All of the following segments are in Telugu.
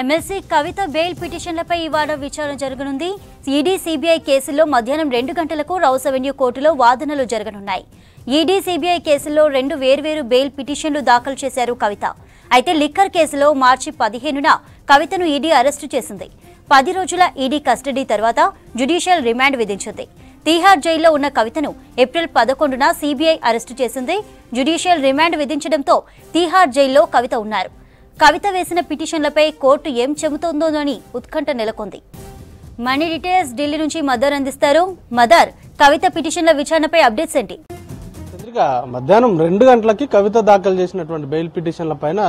ఎమ్మెల్సీ కవిత బెయిల్ పిటిషన్లపై ఇవాళ విచారణ జరగనుంది. ఈడీ సిబిఐ కేసుల్లో మధ్యాహ్నం 2 గంటలకు రౌస్ అవెన్యూ కోర్టులో వాదనలు జరగనున్నాయి. ఈడీ సిబిఐ కేసుల్లో 2 వేర్వేరు బెయిల్ పిటిషన్లు దాఖలు చేశారు కవిత. అయితే లిక్కర్ కేసులో మార్చి 15న కవితను ఈడీ అరెస్టు చేసింది. 10 రోజుల ఈడీ కస్టడీ తర్వాత జ్యుడిషియల్ రిమాండ్ విధించింది. తీహార్ జైల్లో ఉన్న కవితను ఏప్రిల్ 11న సిబిఐ అరెస్టు చేసింది. జ్యుడిషియల్ రిమాండ్ విధించడంతో తీహార్ జైల్లో కవిత ఉన్నారు. కవిత వేసిన పిటిషన్లపై కోర్టు ఏం చెబుతోందోనని ఉత్కంఠ నెలకొంది. మనీ డీటెయిల్స్ ఢిల్లీ నుంచి మదర్ అందిస్తారు. మదర్, కవిత పిటిషన్ల విచారణపై అప్డేట్స్ ఏంటి? మధ్యాహ్నం 2 గంటలకి కవిత దాఖలు చేసినటువంటి బెయిల్ పిటిషన్ల పైన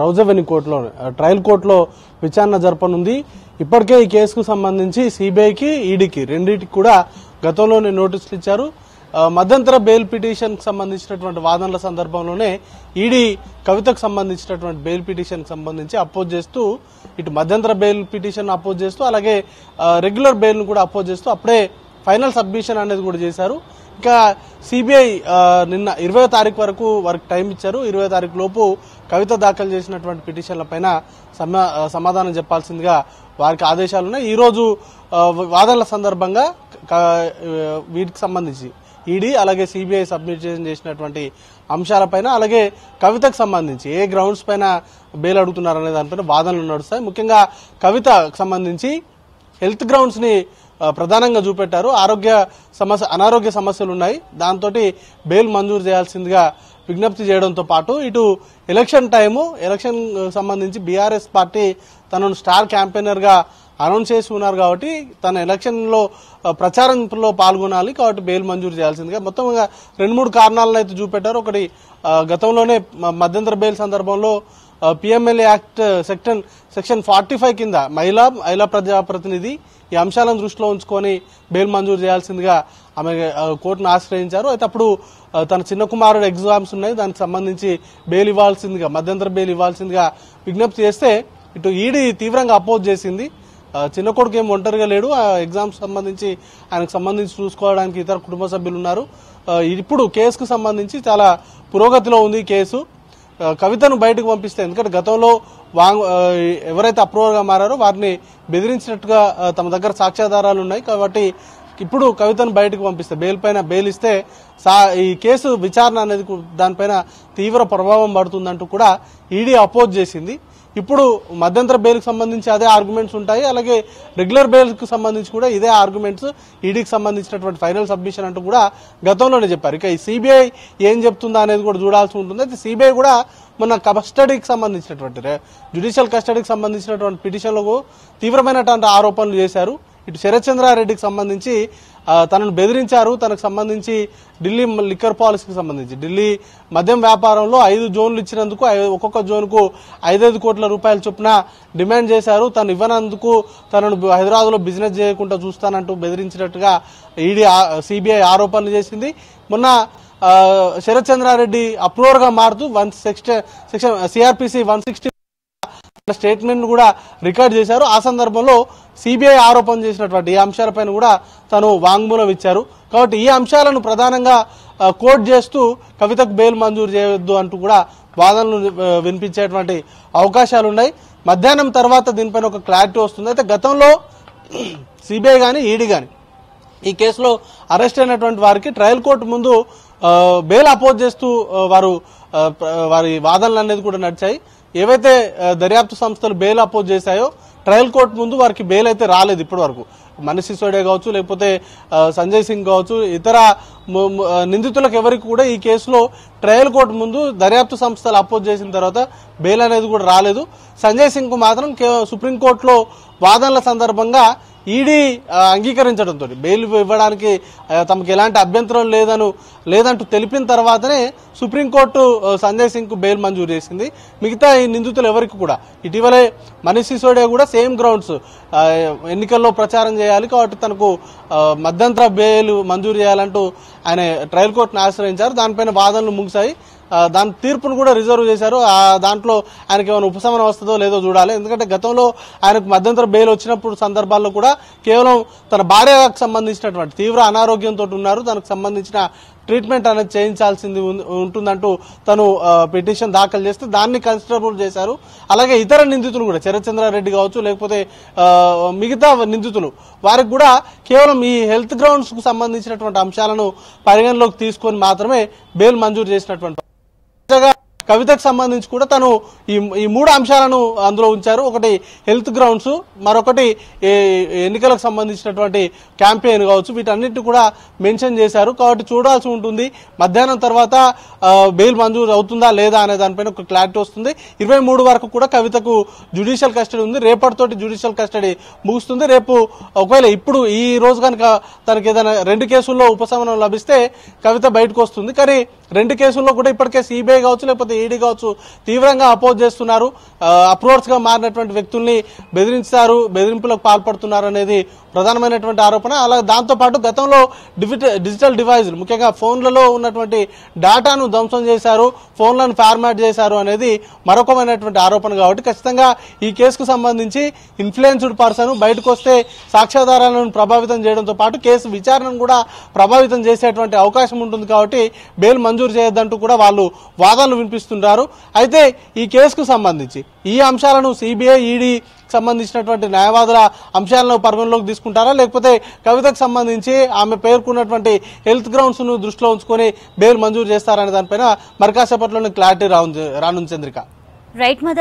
రౌస్ అవెన్యూ కోర్టులో ట్రయల్ కోర్టులో విచారణ జరపనుంది. ఇప్పటికే ఈ కేసుకు సంబంధించి సిబిఐకి ఈడీకి రెండింటికి కూడా గతంలోనే నోటీసులు ఇచ్చారు. మధ్యంతర బెయిల్ పిటిషన్ కు సంబంధించినటువంటి వాదనల సందర్భంలోనే ఈడీ కవితకు సంబంధించినటువంటి బెయిల్ పిటిషన్ కు సంబంధించి అపోజ్ చేస్తూ ఇటు మధ్యంతర బెయిల్ పిటిషన్ అపోజ్ చేస్తూ అలాగే రెగ్యులర్ బెయిల్ ను కూడా అపోజ్ చేస్తూ అప్పుడే ఫైనల్ సబ్మిషన్ అనేది కూడా చేశారు. ఇంకా సిబిఐ నిన్న 20వ తారీఖు వరకు వారికి టైం ఇచ్చారు. 20వ తారీఖు లోపు కవిత దాఖలు చేసినటువంటి పిటిషన్ల పైన సమాధానం చెప్పాల్సిందిగా వారికి ఆదేశాలున్నాయి. ఈ రోజు వాదనల సందర్భంగా వీటికి సంబంధించి ఈడీ అలాగే సిబిఐ సబ్మిట్ చేసినటువంటి అంశాలపైన అలాగే కవితకు సంబంధించి ఏ గ్రౌండ్స్ పైన బెయిల్ అడుగుతున్నారనే దానిపైన వాదనలు నడుస్తాయి. ముఖ్యంగా కవితకు సంబంధించి హెల్త్ గ్రౌండ్స్ ని ప్రధానంగా చూపెట్టారు. అనారోగ్య సమస్యలు ఉన్నాయి, దాంతో బెయిల్ మంజూరు చేయాల్సిందిగా విజ్ఞప్తి చేయడంతో పాటు ఇటు ఎలక్షన్ సంబంధించి బీఆర్ఎస్ పార్టీ తనను స్టార్ క్యాంపెయినర్ గా అనౌన్స్ చేసి ఉన్నారు కాబట్టి తన ఎలక్షన్ లో ప్రచారంలో పాల్గొనాలి కాబట్టి బెయిల్ మంజూరు చేయాల్సిందిగా మొత్తంగా 2-3 కారణాలను అయితే చూపెట్టారు. ఒకటి, గతంలోనే మధ్యంతర బెయిల్ సందర్భంలో పిఎంఎల్ఏ యాక్ట్ సెక్షన్ 45 కింద మహిళా ప్రజాప్రతినిధి ఈ అంశాలను దృష్టిలో ఉంచుకొని బెయిల్ మంజూరు చేయాల్సిందిగా ఆమె కోర్టును ఆశ్రయించారు. అయితే అప్పుడు తన చిన్న కుమారుడు ఎగ్జామ్స్ ఉన్నాయి, దానికి సంబంధించి బెయిల్ ఇవ్వాల్సిందిగా మధ్యంతర బెయిల్ ఇవ్వాల్సిందిగా విజ్ఞప్తి చేస్తే ఇటు ఈడీ తీవ్రంగా అపోజ్ చేసింది. చిన్న కొడుకు ఏం ఒంటరిగా లేడు, ఆ ఎగ్జామ్స్ సంబంధించి ఆయనకు సంబంధించి చూసుకోవడానికి ఇతర కుటుంబ సభ్యులు ఉన్నారు. ఇప్పుడు కేసుకు సంబంధించి చాలా పురోగతిలో ఉంది కేసు. కవితను బయటకు పంపిస్తే, ఎందుకంటే గతంలో ఎవరైతే అప్రూవర్ గా మారారో వారిని బెదిరించినట్టుగా తమ దగ్గర సాక్ష్యాధారాలు ఉన్నాయి కాబట్టి ఇప్పుడు కవితను బయటకు పంపిస్తే బెయిల్ ఇస్తే ఈ కేసు విచారణ అనేది దానిపైన తీవ్ర ప్రభావం పడుతుందంటూ కూడా ఈడీ అపోజ్ చేసింది. ఇప్పుడు మధ్యంతర బెయిల్ కు సంబంధించి అదే ఆర్గ్యుమెంట్స్ ఉంటాయి, అలాగే రెగ్యులర్ బెయిల్ కు సంబంధించి కూడా ఇదే ఆర్గ్యుమెంట్స్, ఈడీకి సంబంధించినటువంటి ఫైనల్ సబ్మిషన్ అంటూ కూడా గతంలోనే చెప్పారు. ఇక ఈ సిబిఐ ఏం చెప్తుందా అనేది కూడా చూడాల్సి ఉంటుంది. అయితే సిబిఐ కూడా మొన్న కస్టడీకి సంబంధించినటువంటి జ్యుడిషియల్ కస్టడీకి సంబంధించినటువంటి పిటిషన్లకు తీవ్రమైనటువంటి ఆరోపణలు చేశారు. ఇటు శరత్ చంద్రారెడ్డికి సంబంధించి తనను బెదిరించారు, తనకు సంబంధించి ఢిల్లీ లిక్కర్ పాలసీకి సంబంధించి ఢిల్లీ మద్యం వ్యాపారంలో 5 జోన్లు ఇచ్చినందుకు ఒక్కొక్క జోన్కు 5 కోట్ల రూపాయల చొప్పున డిమాండ్ చేశారు. తను ఇవ్వనందుకు తనను హైదరాబాద్ లో బిజినెస్ చేయకుండా చూస్తానంటూ బెదిరించినట్టుగా ఈడీ సిబిఐ ఆరోపణలు చేసింది. మొన్న శరత్ చంద్రారెడ్డి అప్రూవర్ గా మారుతూ సెక్షన్ సిఆర్పిసి 160 స్టేట్మెంట్ కూడా రికార్డ్ చేశారు. ఆ సందర్భంలో సిబిఐ ఆరోపణ చేసినటువంటి ఈ అంశాలపైన కూడా తను వాంగ్మూలం ఇచ్చారు. కాబట్టి ఈ అంశాలను ప్రధానంగా కోట్ చేస్తూ కవితకు బెయిల్ మంజూరు చేయవద్దు అంటూ కూడా వాదనలు వినిపించేటువంటి అవకాశాలు ఉన్నాయి. మధ్యాహ్నం తర్వాత దీనిపైన ఒక క్లారిటీ వస్తుంది. అయితే గతంలో సిబిఐ గాని ఈడీ గాని ఈ కేసులో అరెస్ట్ అయినటువంటి వారికి ట్రయల్ కోర్టు ముందు బెయిల్ అపోజ్ చేస్తూ వారి వాదనలు అనేది కూడా నడిచాయి. ఏవైతే దర్యాప్తు సంస్థలు బెయిల్ అపోజ్ చేశాయో ట్రయల్ కోర్టు ముందు వారికి బెయిల్ అయితే రాలేదు ఇప్పటి వరకు. మనీష్ సిసోడియా కావచ్చు, లేకపోతే సంజయ్ సింగ్ కావచ్చు, ఇతర నిందితులకు ఎవరికి కూడా ఈ కేసులో ట్రయల్ కోర్టు ముందు దర్యాప్తు సంస్థలు అపోజ్ చేసిన తర్వాత బెయిల్ అనేది కూడా రాలేదు. సంజయ్ సింగ్ కు మాత్రం సుప్రీంకోర్టులో వాదనల సందర్భంగా ఈడీ అంగీకరించడంతో బెయిల్ ఇవ్వడానికి తమకు ఎలాంటి అభ్యంతరం లేదంటూ తెలిపిన తర్వాతనే సుప్రీంకోర్టు సంజయ్ సింగ్ కు బెయిల్ మంజూరు చేసింది. మిగతా ఈ నిందితులు ఎవరికి కూడా ఇటీవలే మనీష్ సిసోడియా కూడా సేమ్ గ్రౌండ్స్ ఎన్నికల్లో ప్రచారం చేయాలి కాబట్టి తనకు మధ్యంతర బెయిల్ మంజూరు చేయాలంటూ ఆయన ట్రయల్ కోర్టును ఆశ్రయించారు. దానిపైన వాదనలు ముగిశాయి. దాని తీర్పును కూడా రిజర్వ్ చేశారు. దాంట్లో ఆయనకి ఏమైనా ఉపశమనం వస్తుందో లేదో చూడాలి. ఎందుకంటే గతంలో ఆయనకు మధ్యంతర బెయిల్ వచ్చినప్పుడు సందర్భాల్లో కూడా కేవలం తన భార్యకు సంబంధించినటువంటి తీవ్ర అనారోగ్యంతో ఉన్నారు, తనకు సంబంధించిన ట్రీట్మెంట్ అనేది చేయించాల్సింది ఉంటుందంటూ తను పిటిషన్ దాఖలు చేస్తే దాన్ని కన్సిడరబుల్ చేశారు. అలాగే ఇతర నిందితులు కూడా చరచంద్రారెడ్డి కావచ్చు, లేకపోతే మిగతా నిందితులు వారికి కూడా కేవలం ఈ హెల్త్ గ్రౌండ్స్ కు సంబంధించినటువంటి అంశాలను పరిగణలోకి తీసుకొని మాత్రమే బెయిల్ మంజూరు చేసినటువంటి కవితకు సంబంధించి కూడా తను ఈ మూడు అంశాలను అందులో ఉంచారు. ఒకటి హెల్త్ గ్రౌండ్స్, మరొకటి ఎన్నికలకు సంబంధించినటువంటి క్యాంపెయిన్ కావచ్చు, వీటన్నిటిని కూడా మెన్షన్ చేశారు. కాబట్టి చూడాల్సి ఉంటుంది మధ్యాహ్నం తర్వాత బెయిల్ మంజూరు అవుతుందా లేదా అనే దానిపైన ఒక క్లారిటీ వస్తుంది. 23 వరకు కూడా కవితకు జ్యుడిషియల్ కస్టడీ ఉంది. రేపటితోటి జ్యుడిషియల్ కస్టడీ ముగుస్తుంది. రేపు ఒకవేళ ఇప్పుడు ఈ రోజు కనుక తనకి ఏదైనా 2 కేసుల్లో ఉపశమనం లభిస్తే కవిత బయటకు వస్తుంది. కానీ 2 కేసుల్లో కూడా ఇప్పటికే సిబిఐ కావచ్చు, లేకపోతే ఈడీ కావచ్చు తీవ్రంగా అపోజ్ చేస్తున్నారు. అప్రోర్స్ గా మారినటువంటి వ్యక్తుల్ని బెదిరింపులకు పాల్పడుతున్నారు అనేది ప్రధానమైనటువంటి ఆరోపణ. అలా దాంతో పాటు గతంలో డిజిటల్ డివైజులు, ముఖ్యంగా ఫోన్లలో ఉన్నటువంటి డేటాను ధ్వంసం చేశారు, ఫోన్లను ఫార్మాట్ చేశారు అనేది మరొకమైనటువంటి ఆరోపణ. కాబట్టి ఖచ్చితంగా ఈ కేసుకు సంబంధించి ఇన్ఫ్లుయెన్స్డ్ పర్సన్ బయటకు వస్తే సాక్ష్యాధారాలను ప్రభావితం చేయడంతో పాటు కేసు విచారణను కూడా ప్రభావితం చేసేటువంటి అవకాశం ఉంటుంది. కాబట్టి బెయిల్ మంజూరు చేయొద్దంటూ కూడా వాళ్ళు వాదనలు వినిపిస్తుంటారు. అయితే ఈ కేసుకు సంబంధించి ఈ అంశాలను సిబిఐ, ఈడీ సంబంధించినటువంటి న్యాయవాదుల అంశాలను పరిగణలోకి తీసుకుంటారా, లేకపోతే కవితకు సంబంధించి ఆమె పేర్కొన్నటువంటి హెల్త్ గ్రౌండ్స్ ను దృష్టిలో ఉంచుకొని బెయిల్ మంజూరు చేస్తారనే దానిపైన మరి కాసేపట్లోనే క్లారిటీ రానుంది చంద్రిక. Right mother.